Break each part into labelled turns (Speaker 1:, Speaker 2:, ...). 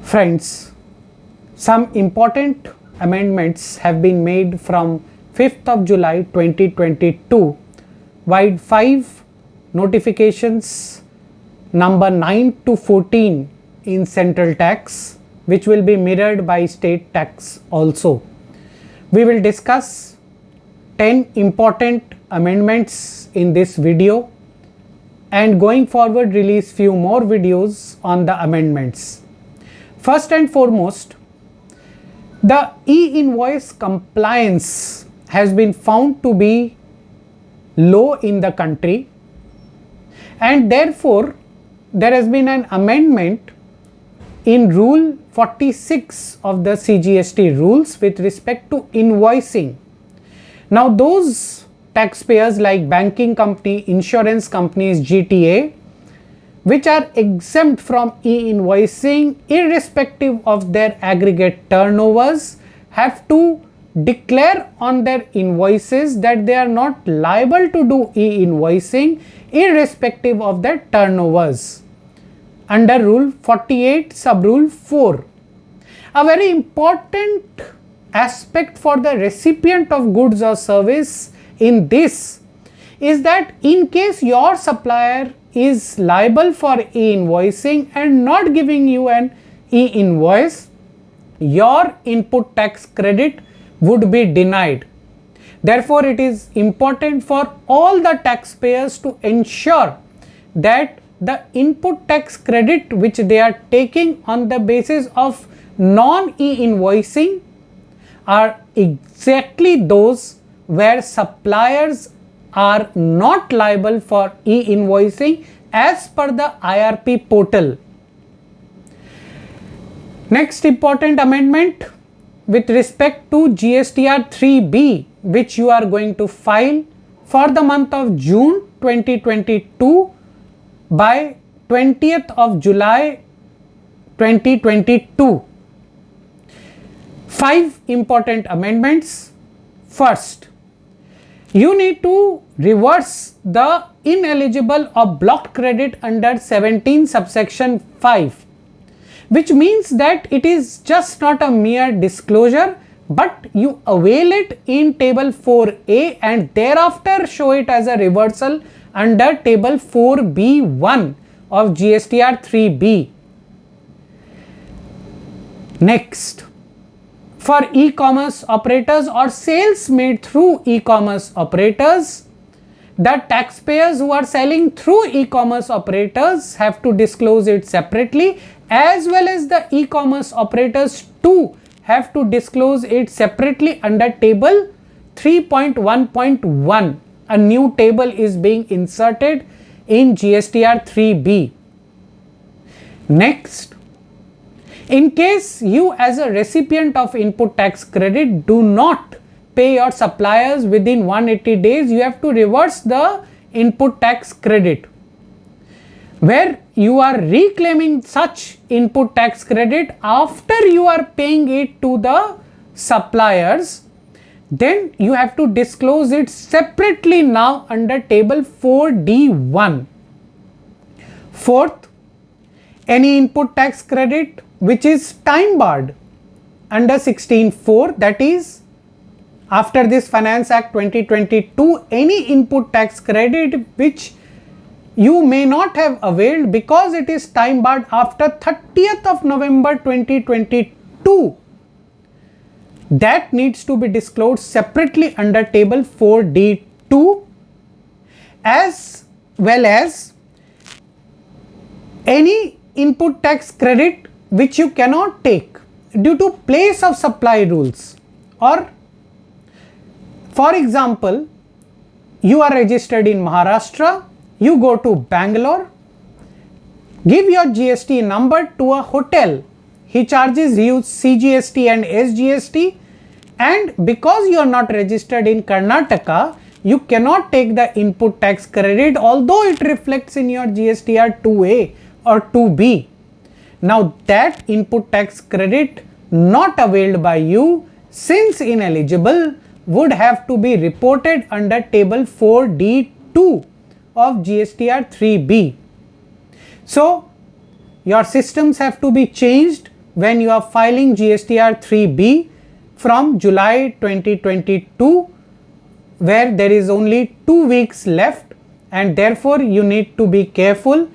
Speaker 1: Friends, some important amendments have been made from 5th of July 2022, vide 5 notifications number 9 to 14 in central tax, which will be mirrored by state tax also. We will discuss 10 important amendments in this video and going forward release few more videos on the amendments. First and foremost, the E-Invoice compliance has been found to be low in the country, and therefore there has been an amendment in Rule 46 of the CGST rules with respect to invoicing. Now those taxpayers like banking company, insurance companies, GTA, which are exempt from e-invoicing irrespective of their aggregate turnovers, have to declare on their invoices that they are not liable to do e-invoicing irrespective of their turnovers under Rule 48 Sub-Rule 4. A very important aspect for the recipient of goods or service in this is that in case your supplier is liable for e-invoicing and not giving you an e-invoice, your input tax credit would be denied. Therefore, it is important for all the taxpayers to ensure that the input tax credit which they are taking on the basis of non-e-invoicing are exactly those where suppliers are not liable for e-invoicing as per the IRP portal. Next important amendment with respect to GSTR 3B, which you are going to file for the month of June 2022 by 20th of July 2022. 5 important amendments. First, you need to reverse the ineligible or blocked credit under 17 subsection 5, which means that it is just not a mere disclosure, but you avail it in table 4A and thereafter show it as a reversal under table 4B1 of GSTR 3B. Next, for e-commerce operators or sales made through e-commerce operators, the taxpayers who are selling through e-commerce operators have to disclose it separately, as well as the e-commerce operators too have to disclose it separately under table 3.1.1. A new table is being inserted in GSTR 3B. Next, in case you as a recipient of input tax credit do not pay your suppliers within 180 days, you have to reverse the input tax credit. Where you are reclaiming such input tax credit after you are paying it to the suppliers, then you have to disclose it separately now under table 4D1. Fourth, any input tax credit which is time barred under 16(4), that is after this Finance Act 2022, any input tax credit which you may not have availed because it is time barred after 30th of November 2022, that needs to be disclosed separately under table 4D2, as well as any input tax credit which you cannot take due to place of supply rules, or for example, you are registered in Maharashtra, you go to Bangalore, give your GST number to a hotel, he charges you CGST and SGST, and because you are not registered in Karnataka, you cannot take the input tax credit although it reflects in your GSTR 2A or 2B. Now that input tax credit not availed by you, since ineligible, would have to be reported under table 4D2 of GSTR 3B. So your systems have to be changed when you are filing GSTR 3B from July 2022, where there is only 2 weeks left, and therefore you need to be careful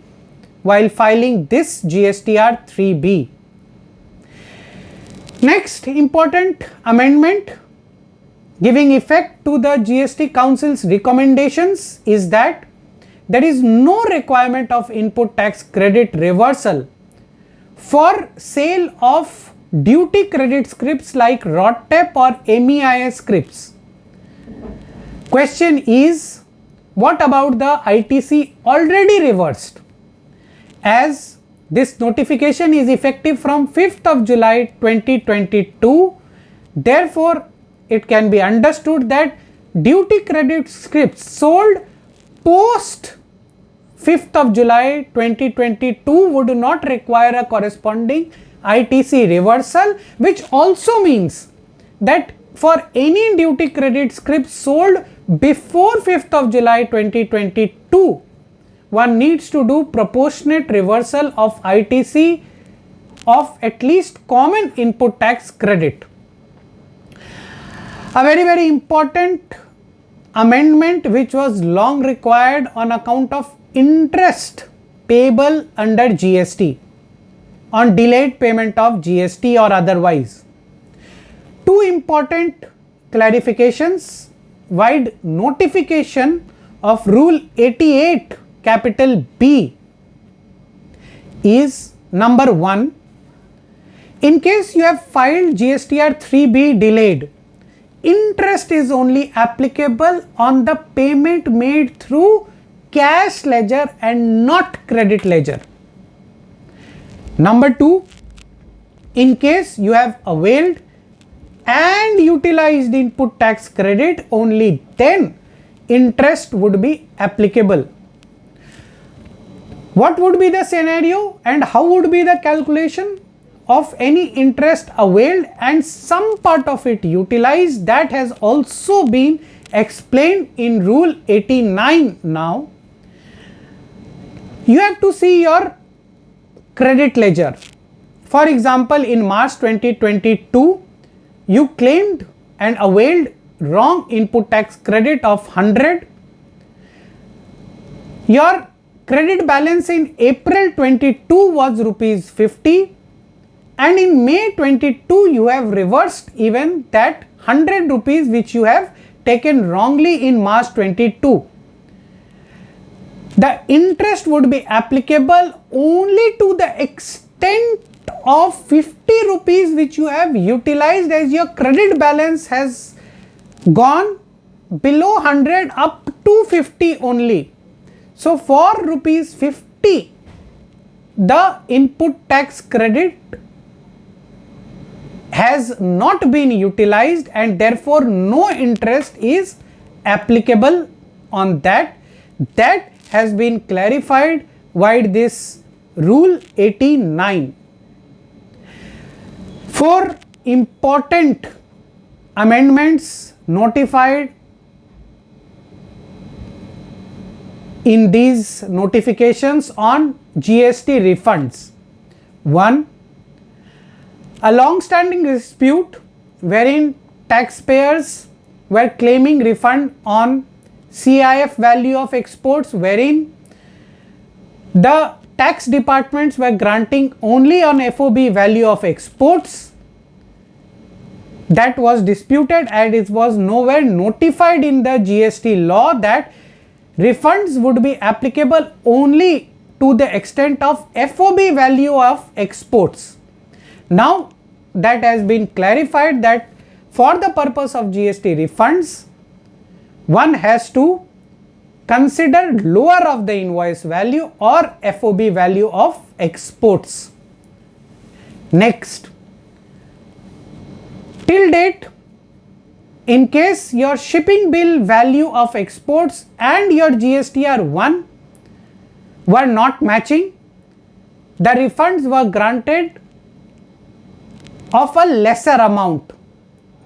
Speaker 1: while filing this GSTR 3B. Next important amendment giving effect to the GST Council's recommendations is that there is no requirement of input tax credit reversal for sale of duty credit scrips like RODTEP or MEIS scrips. Question is, what about the ITC already reversed? As this notification is effective from 5th of July 2022, therefore it can be understood that duty credit scrips sold post 5th of July 2022 would not require a corresponding ITC reversal, which also means that for any duty credit script sold before 5th of July 2022, one needs to do proportionate reversal of ITC of at least common input tax credit. A very important amendment which was long required on account of interest payable under GST on delayed payment of GST or otherwise. Two important clarifications: wide notification of Rule 88 capital B is number 1. In case you have filed GSTR 3B delayed, interest is only applicable on the payment made through cash ledger and not credit ledger. Number 2, in case you have availed and utilized input tax credit, only then interest would be applicable. What would be the scenario and how would be the calculation of any interest availed and some part of it utilized? That has also been explained in Rule 89 now. You have to see your credit ledger. For example, in March 2022, you claimed and availed wrong input tax credit of 100. Your credit balance in April 22 was rupees 50, and in May 22 you have reversed even that 100 rupees which you have taken wrongly in March 22. The interest would be applicable only to the extent of 50 rupees which you have utilized, as your credit balance has gone below 100 up to 50 only. So for rupees 50, the input tax credit has not been utilized and therefore no interest is applicable on that. That has been clarified via this Rule 89. 4 important amendments notified in these notifications on GST refunds. 1. A long-standing dispute wherein taxpayers were claiming refund on CIF value of exports, wherein the tax departments were granting only on FOB value of exports. That was disputed and it was nowhere notified in the GST law that refunds would be applicable only to the extent of FOB value of exports. Now that has been clarified that for the purpose of GST refunds, one has to consider lower of the invoice value or FOB value of exports. Next, till date, in case your shipping bill value of exports and your GSTR 1 were not matching, the refunds were granted of a lesser amount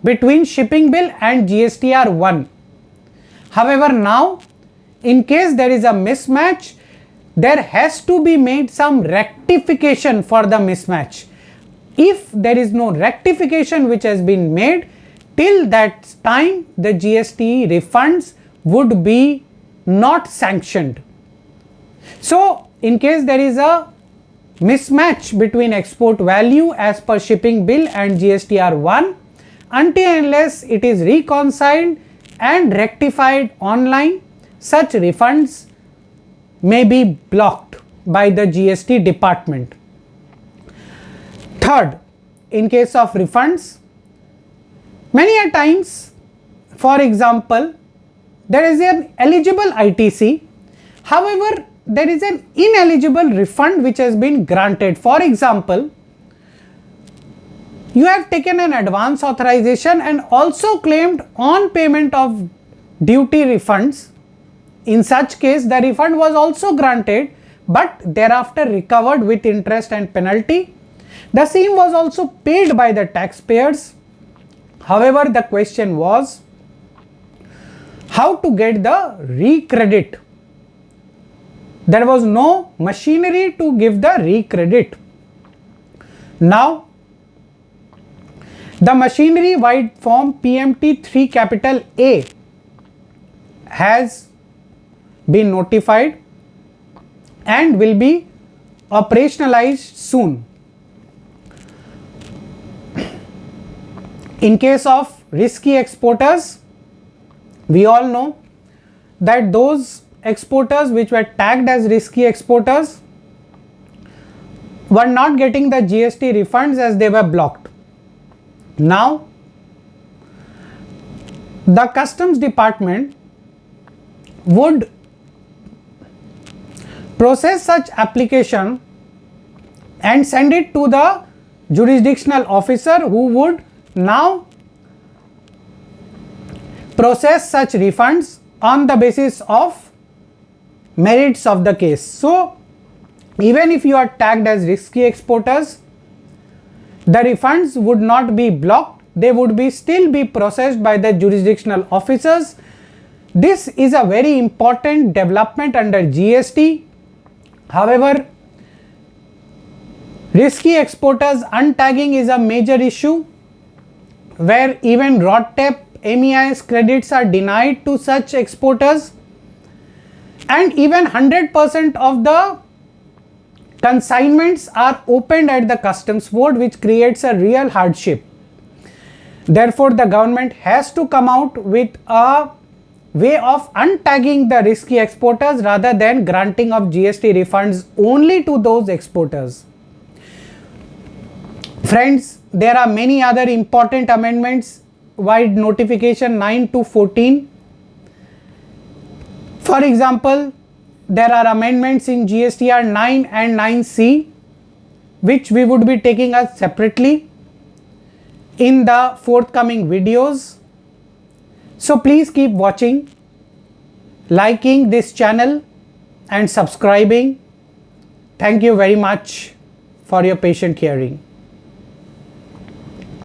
Speaker 1: between shipping bill and GSTR 1. However, now in case there is a mismatch, there has to be made some rectification for the mismatch. if there is no rectification which has been made, till that time the GST refunds would be not sanctioned. So in case there is a mismatch between export value as per shipping bill and GSTR 1, until and unless it is reconciled and rectified online, such refunds may be blocked by the GST department. Third, in case of refunds, many a times, for example, there is an eligible ITC, however, there is an ineligible refund which has been granted. For example, you have taken an advance authorization and also claimed on payment of duty refunds. In such case, the refund was also granted, but thereafter recovered with interest and penalty. The same was also paid by the taxpayers. However, the question was how to get the recredit. There was no machinery to give the recredit. Now, the machinery vide Form PMT-3A has been notified and will be operationalized soon. In case of risky exporters, we all know that those exporters which were tagged as risky exporters were not getting the GST refunds as they were blocked. Now, the customs department would process such application and send it to the jurisdictional officer, who would now process such refunds on the basis of merits of the case. So, even if you are tagged as risky exporters, the refunds would not be blocked, they would be still be processed by the jurisdictional officers. This is a very important development under GST. However, risky exporters untagging is a major issue, where even RODTEP MEIS credits are denied to such exporters, and even 100% of the consignments are opened at the customs board, which creates a real hardship. Therefore, the government has to come out with a way of untagging the risky exporters rather than granting of GST refunds only to those exporters. Friends, there are many other important amendments vide notification 9 to 14. For example, there are amendments in GSTR 9 and 9C, which we would be taking up separately in the forthcoming videos. So please keep watching, liking this channel and subscribing. Thank you very much for your patient hearing.